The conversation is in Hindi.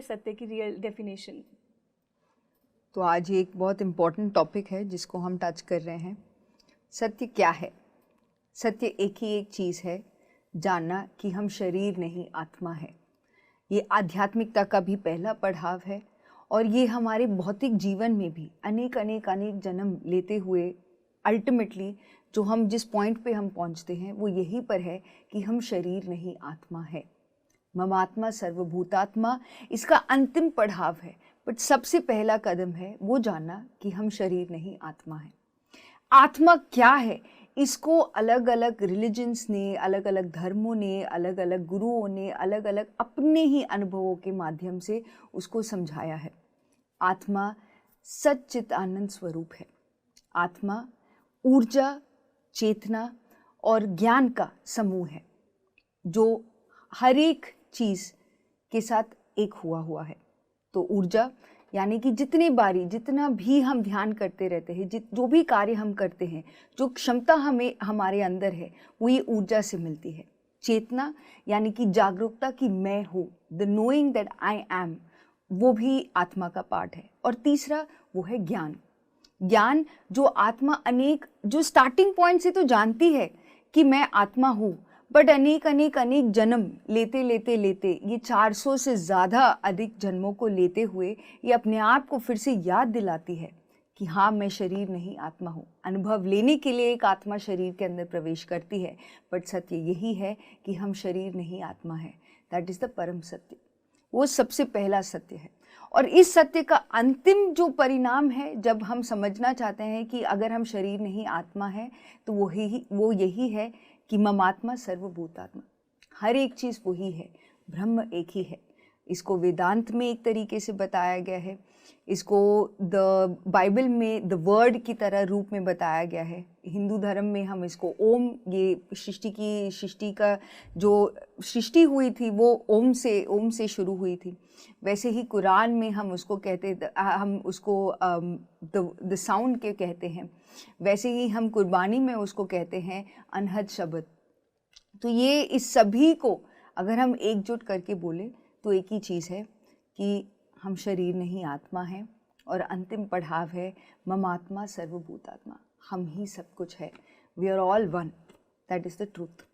सत्य की रियल डेफिनेशन? तो आज ये एक बहुत इम्पॉर्टेंट टॉपिक है जिसको हम टच कर रहे हैं। सत्य क्या है? सत्य एक ही एक चीज़ है, जानना कि हम शरीर नहीं आत्मा है। ये आध्यात्मिकता का भी पहला पड़ाव है और ये हमारे भौतिक जीवन में भी अनेक अनेक अनेक जन्म लेते हुए अल्टीमेटली जो हम जिस पॉइंट पे हम पहुंचते हैं वो यही पर है कि हम शरीर नहीं आत्मा है। ममात्मा सर्वभूतात्मा इसका अंतिम पड़ाव है, बट सबसे पहला कदम है वो जानना कि हम शरीर नहीं आत्मा है। आत्मा क्या है, इसको अलग अलग रिलीजन्स ने, अलग अलग धर्मों ने, अलग अलग गुरुओं ने अलग अलग अपने ही अनुभवों के माध्यम से उसको समझाया है। आत्मा सच्चित आनंद स्वरूप है। आत्मा ऊर्जा, चेतना और ज्ञान का समूह है जो हर एक चीज़ के साथ एक हुआ है। तो ऊर्जा यानी कि जितनी बारी जितना भी हम ध्यान करते रहते हैं, जो भी कार्य हम करते हैं, जो क्षमता हमें हमारे अंदर है वो ये ऊर्जा से मिलती है। चेतना यानी कि जागरूकता कि मैं हूँ, the knowing that I am, वो भी आत्मा का पार्ट है। और तीसरा वो है ज्ञान। ज्ञान जो आत्मा अनेक, जो स्टार्टिंग पॉइंट से तो जानती है कि मैं आत्मा हूँ, बट अनेक अनेक अनेक जन्म लेते लेते लेते ये 400 से ज़्यादा अधिक जन्मों को लेते हुए ये अपने आप को फिर से याद दिलाती है कि हाँ, मैं शरीर नहीं आत्मा हूँ। अनुभव लेने के लिए एक आत्मा शरीर के अंदर प्रवेश करती है, बट सत्य यही है कि हम शरीर नहीं आत्मा है। दैट इज़ द परम सत्य। वो सबसे पहला सत्य है। और इस सत्य का अंतिम जो परिणाम है, जब हम समझना चाहते हैं कि अगर हम शरीर नहीं आत्मा है, तो वो यही है कि ममात्मा सर्वभूतात्मा। हर एक चीज़ वही है, ब्रह्म एक ही है। इसको वेदांत में एक तरीके से बताया गया है, इसको द बाइबल में द वर्ड की तरह रूप में बताया गया है। हिंदू धर्म में हम इसको ओम, ये सृष्टि का जो सृष्टि हुई थी वो ओम से शुरू हुई थी। वैसे ही कुरान में हम उसको द साउंड के कहते हैं। वैसे ही हम कुर्बानी में उसको कहते हैं अनहद शब्द। तो ये इस सभी को अगर हम एकजुट करके बोले तो एक ही चीज़ है कि हम शरीर नहीं आत्मा है, और अंतिम पड़ाव है ममात्मा सर्वभूतात्मा। हम ही सब कुछ है। We are all one. That is the truth.